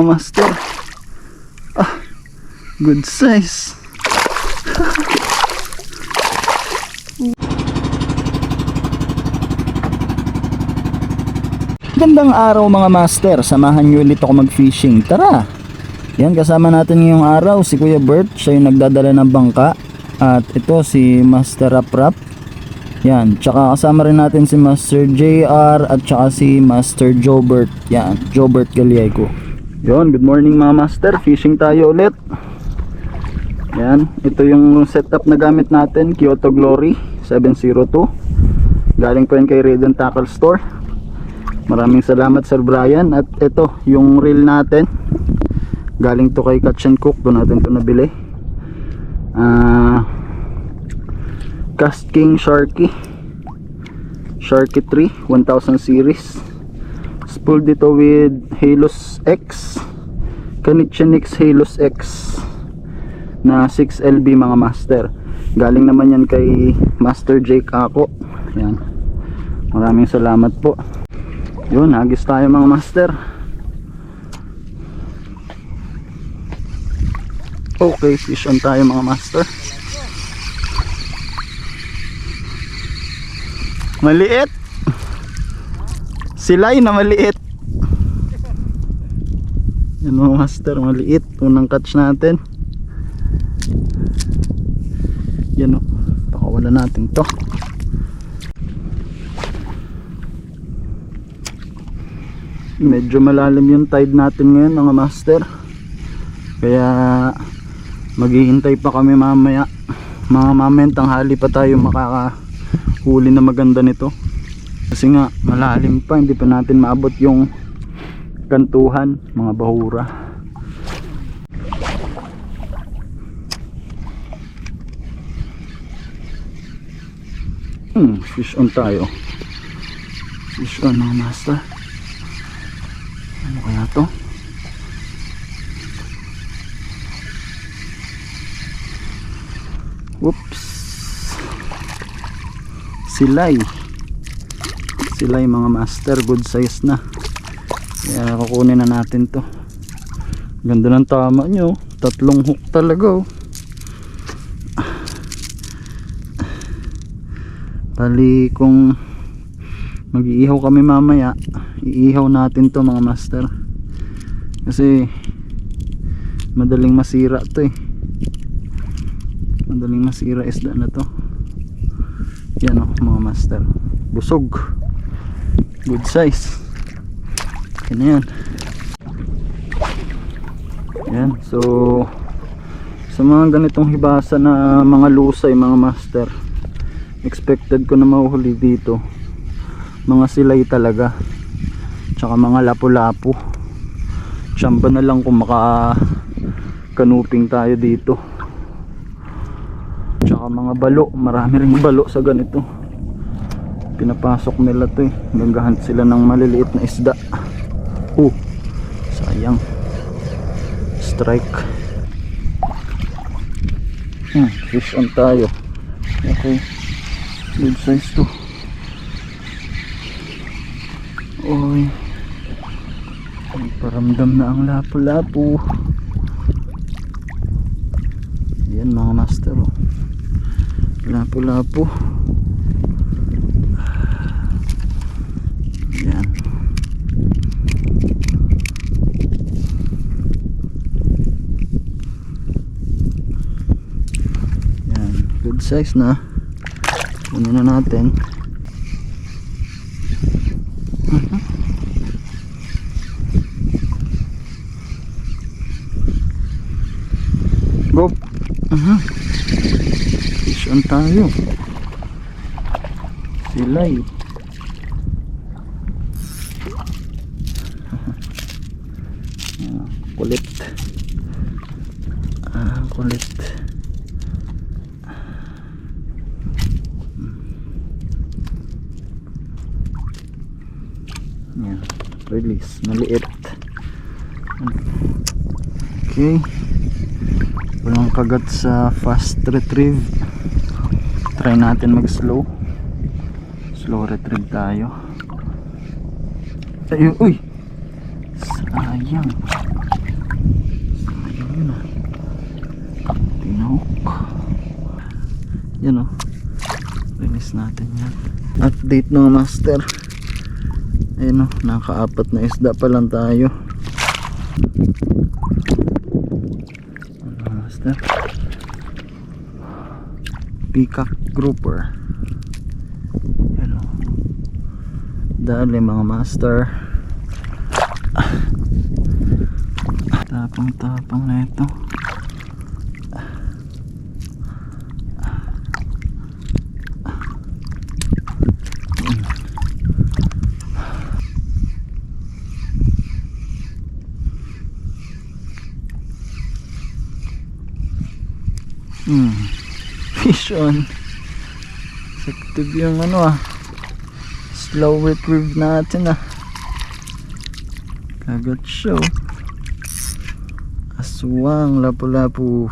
Master. Ah, good size. Gandang araw mga master, samahan nyo ulit ako mag-fishing. Tara! Yan, kasama natin ngayong araw si Kuya Bert, siya yung nagdadala ng bangka. At ito si Master Rap Rap. Yan, tsaka kasama rin natin si Master JR at tsaka si Master Jobert. Yan, Jobert Galiego. Yon, good morning mga master, fishing tayo ulit. Yan, ito yung setup na gamit natin, Kyoto Glory 702. Galing po yan kay Raiden Tackle Store. Maraming salamat Sir Brian. At ito yung reel natin, galing to kay Catch and Cook, doon natin to nabili. Cast King Sharky 3 1000 series. Spooled dito with Halos X, Kanitchen X Halos X na 6LB mga master. Galing naman yan kay Master Jake Ako. Yan, maraming salamat po. Yun, hagis tayo mga master. Okay, fish on tayo mga master. Maliit. Silay na maliit. Yan mga master, maliit. Unang catch natin. Yan o, pakawala natin to. Medyo malalim yung tide natin ngayon mga master, kaya maghihintay pa kami mamaya. Mamayang tanghali pa tayo makakahuli na maganda nito, kasi nga malalim pa, hindi pa natin maabot yung kantuhan mga bahura. Fish on tayo, fish on mga master. Ano kaya to? Whoops. Silay mga master, good size na. Kaya kukunin na natin to. Ganda ng tama nyo, 3 hook talaga oh. Bali kung mag-iihaw kami mamaya, iihaw natin to mga master, kasi madaling masira to eh. Madaling masira isda na to. Yan o mga master, busog, good size. Yan na yan. Yan, so sa mga ganitong hibasa na mga lusay mga master, expected ko na mahuhuli dito mga silay talaga, tsaka mga lapu-lapu. Tsamba na lang kung maka-kanuping tayo dito. Tsaka mga balo, marami ring balo sa ganito. Pinapasok nila to eh, gagahan sila ng maliliit na isda. Sayang, strike. Fish on tayo. Okay, good size to. Oy, paramdam na ang lapu-lapu. Yan mga master oh, lapu-lapu. Yan. Yan, good size na. Kunin na natin. Go. Fish on tayo. Silay. Kulit. Kulit. Yan, release, maliit. Okay, walang kagat sa fast retrieve. Try natin mag slow retrieve tayo. Ayun, uy, sayang. Yan o. Linis natin yan. Update mga master. Ayun o, nakaapat na isda pa lang tayo. Ano master? Peacock grouper. Yan o. Dali mga master. Tapang na ito. Fish on. Effective yung ano slow retrieve natin kagat show. Aswang lapu-lapu.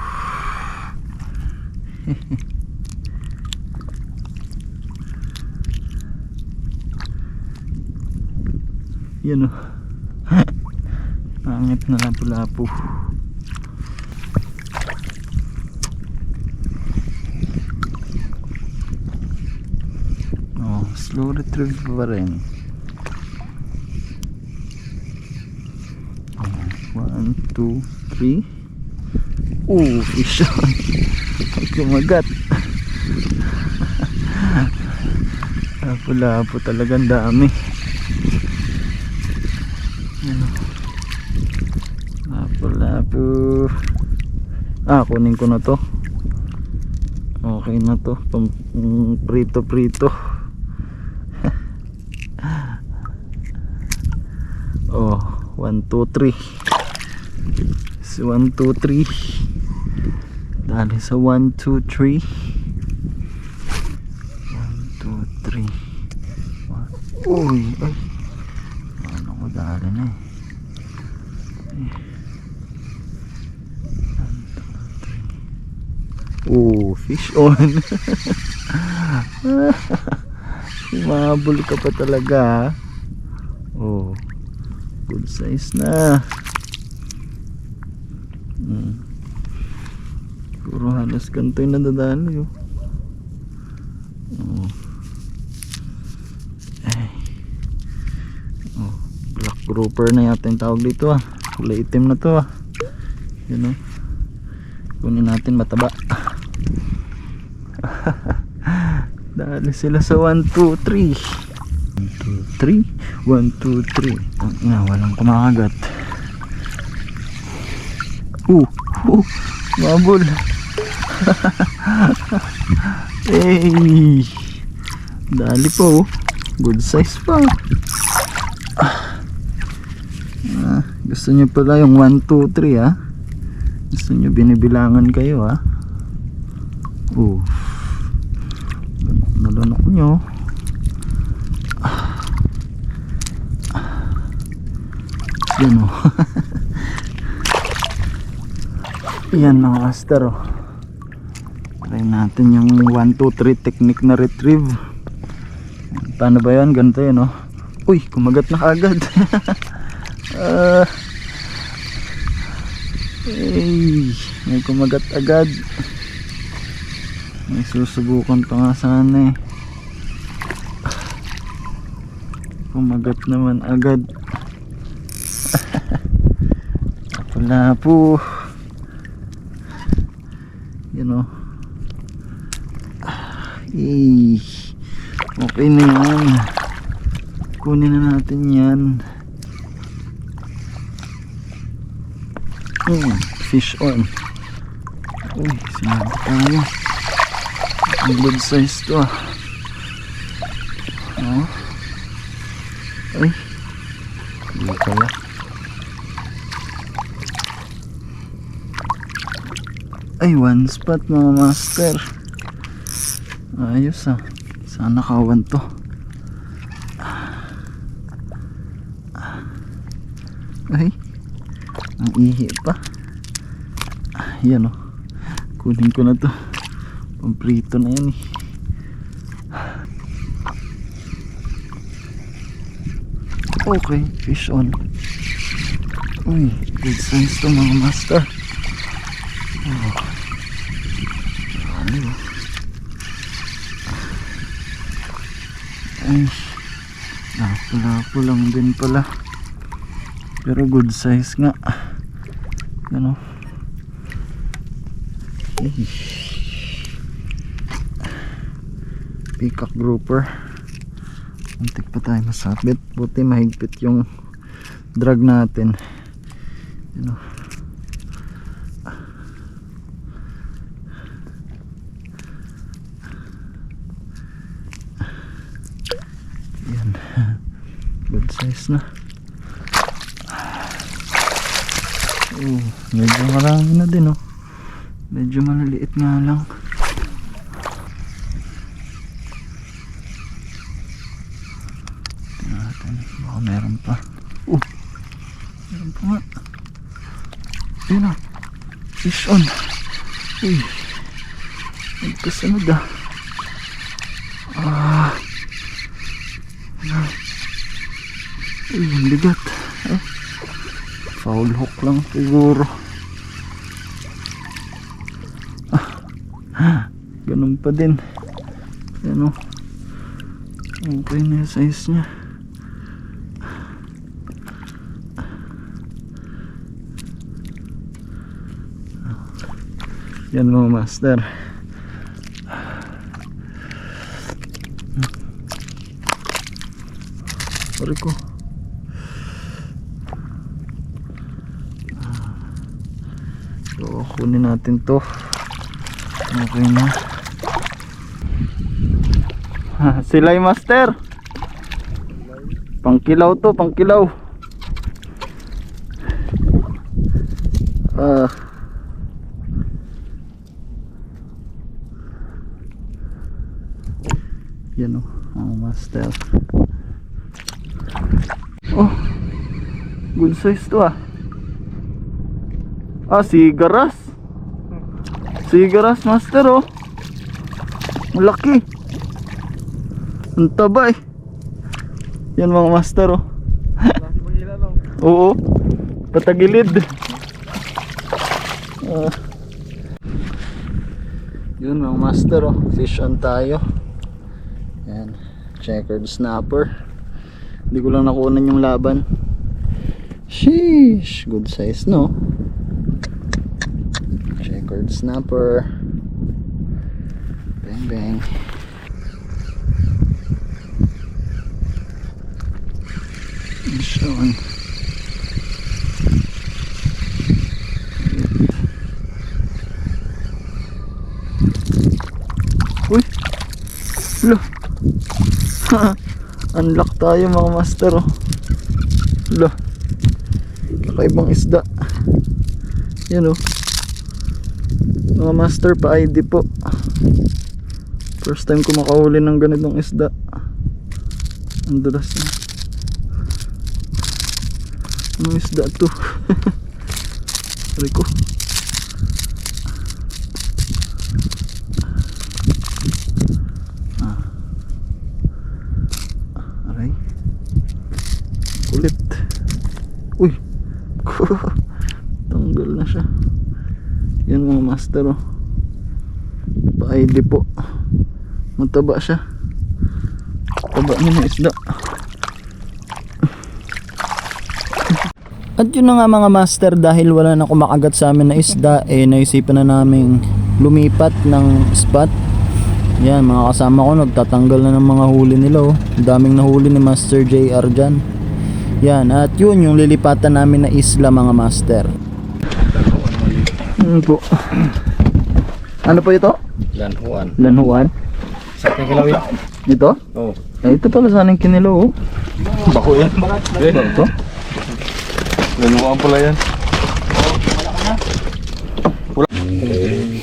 Yan o. Pangit na lapu-lapu. Slow retrieve pa rin. 1, 2, 3. Fish on. Kumagat. Lapu-lapu talagang dami. Lapu-lapu. Kunin ko na to. Okay na to. Prito-prito. 1, 2, 3. So 1, 2, 3. Dali sa 1, 2, 3. 1, 2, 3. Uy, ay. Ano ko dali na 1, 2, 3. Fish on. Umabol ka pa talaga. Good size na. Puro halos ganito yung nadadali black grouper na yata yung tawag dito kulay itim na to yun kunin natin mataba. Dali sila sa 1, 2, 3. 1, 2, 3. Walang kumakagat. Mabul. Hey, dali po. Good size pa. Gusto nyo pala yung 1, 2, 3 gusto nyo binibilangan kayo nalunok nyo. Yan yan mga master try natin yung 1, 2, 3 technique na retrieve. Paano ba yan? Ganito yun uy, kumagat na agad. May kumagat agad. May susubukan pa nga sana kumagat naman agad. Wala po. Okay na yan. Kunin na natin yan. Fish on. Sinabi tayo. Ang good size to ay, hindi pala. Ay, one spot mga master. Ayos sana kawan to. Ay, ang ihi pa. Yan kunin ko na to. Pamprito na yan Okay, fish on. Uy, good size to mga master. Lapo lang din pala. Pero good size nga. Ano? Peacock grouper. Muntik pa tayo masabit. Buti mahigpit yung drag natin. Ano? Yan. Good size na. Medyo marami na din oh. Medyo maliliit nga lang. Tingnan natin. Baka meron pa. Meron pa nga. Yun oh. Fish on. Uy. Nagkasunod ah. Uy, ang bigat. Foul hook lang siguro. Ganun pa din. Ano? Okay na yung size nya. Yan mga master. Sorry ko. So kunin natin to. Okay na. Silay master. Pangkilaw to, pangkilaw. Yan o, master. Oh, good size to ah. Sigaras. Sigaras master oh. Malaki. Ang taba eh. Yan mga master oh. Oo. Patagilid. Yun mga master oh. Fish on tayo. Yan. Checkered snapper. Hindi ko lang nakunan yung laban. Sheesh. Good size no. Checkered snapper. Bang bang. Fish on. Uy. Loh. Unlock tayo mga master oh. Loh. Kakaibang isda. Yan oh. Mga master pa ID po. First time ko makahuli ng ganitong isda. Ang dulas na. Anong isda to? Aray ko. Aray. Kulit. Uy. Tanggal na siya. Yan mga master oh. Pa-ID po. Mataba siya. Taba niya ng isda. At yun na nga mga master, dahil wala na kumakagat sa amin na isda, naisipan na naming lumipat ng spot. Yan, mga kasama ko nagtatanggal na ng mga huli nila oh. Daming nahuli ni Master JR dyan. Yan, at yun yung lilipatan namin na isla mga master. Po. Ano po ito? Lanhuan. Lanhuan? Sa ating kilaw yan? Ito? Oo. Ito pala sa aning kinilaw oh. Bako yan. Ito? Lanhuan pala yan.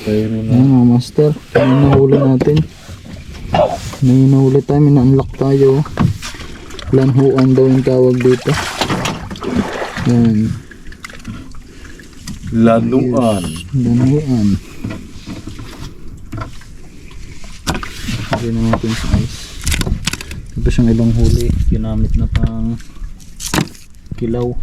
Ayan mga master, may nahuli natin. May nahuli tayo, may na-unlock tayo. Lanhuan daw yung tawag dito. Ayan. Lanuan. Lanhuan. Lagyan na natin sa ice. Ito siyang ilang huli, ginamit na pang kilaw.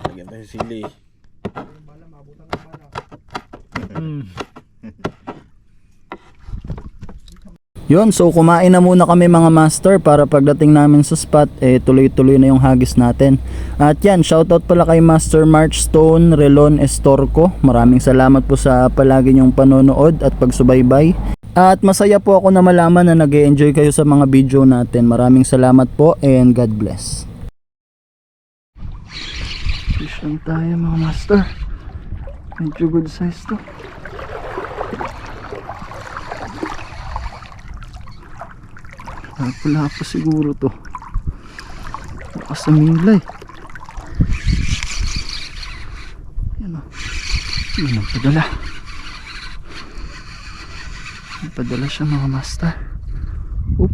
Lagyan tayo sili. Yun, so kumain na muna kami mga master para pagdating namin sa spot, tuloy-tuloy na yung hagis natin. At yan, shoutout pala kay Master March Stone Relon Estorco. Maraming salamat po sa palagi niyong panonood at pagsubaybay. At masaya po ako na malaman na nag-e-enjoy kayo sa mga video natin. Maraming salamat po and God bless. Fish lang tayo mga master. Medyo good size to. Wala pa siguro to. Baka sa milay. Yan o. Yan ang padala. Padala siya mga master. Oop.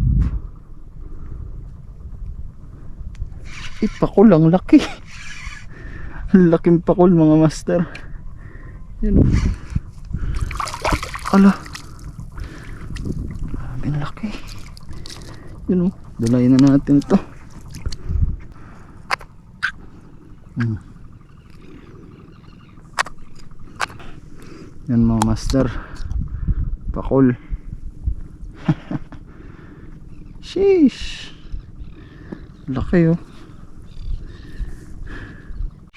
Ipakol ang laki. Laking pakol mga master. Yan o. Ala. Ang laki. Yun o, dalayin na natin ito. Yan mga master, pakol. Sheesh, laki o.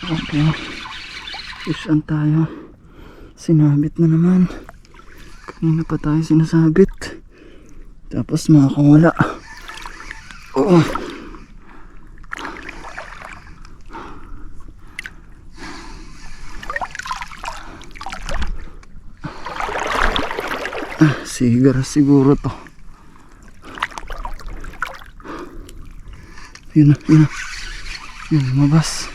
Okay, isyan tayo. Sinabit na naman. Kanina pa tayo sinasabit, tapos makakawala. Oo. Siguro to. Yun na, yun na. Yun, lumabas.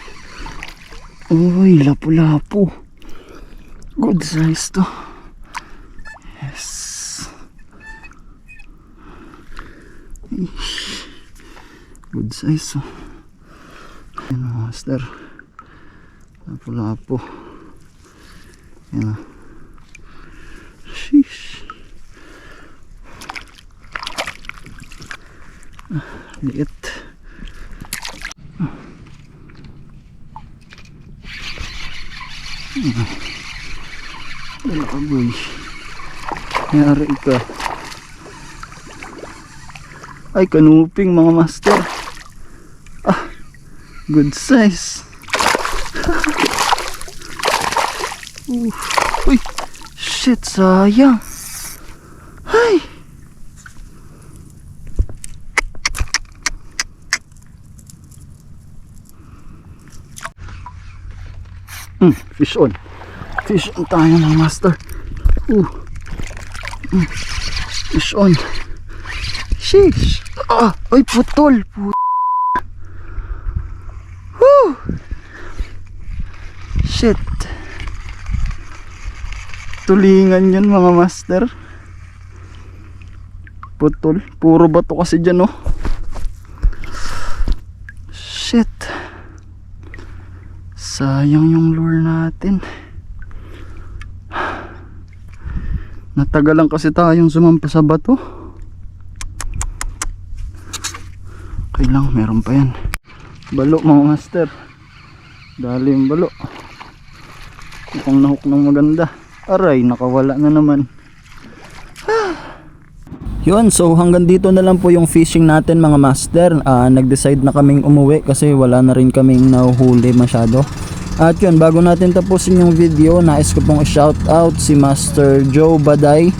Uy, lapu-lapu. Good size to. Yes. Good size oh. Yan o master. Lapu-lapu. Yan o. Sheesh. Liit. Wala ka boy. Nangyari ka. Ay, kanuping mga master. Good size. Uy, shit, sayang. Ay. Fish on. Fish on tayo mga master. Fish on. Sheesh. Ay, putol. Shit. Tulingan yun mga master. Putol. Puro bato kasi dyan oh. Shit. Sayang yung lure natin. Natagalan kasi tayong sumampa sa bato. Kailang meron pa yan. Balo mga master. Dali yung balo. Mukhang nahuk ng maganda. Aray, nakawala na naman. Yun, so hanggang dito na lang po yung fishing natin mga master. Nag-decide na kaming umuwi kasi wala na rin kaming nahuhuli masyado. At yun, bago natin tapusin yung video, nais ko pong shout out si Master Joe Baday.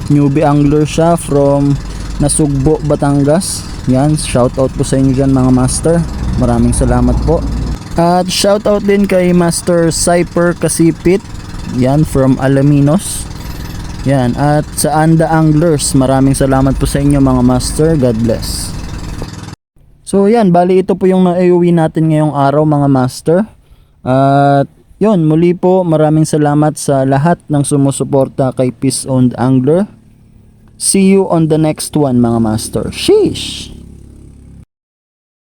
Newbie angler siya from Nasugbo, Batangas. Yan, shout out po sa inyo dyan mga master. Maraming salamat po. At shout out din kay Master Cyper Kasipit. Yan, from Alaminos. Yan, at sa Anda Anglers, maraming salamat po sa inyo mga master. God bless. So yan, bali ito po yung naiuwi natin ngayong araw mga master. At yun, muli po maraming salamat sa lahat ng sumusuporta kay Peace Owned Angler. See you on the next one mga master. Sheesh!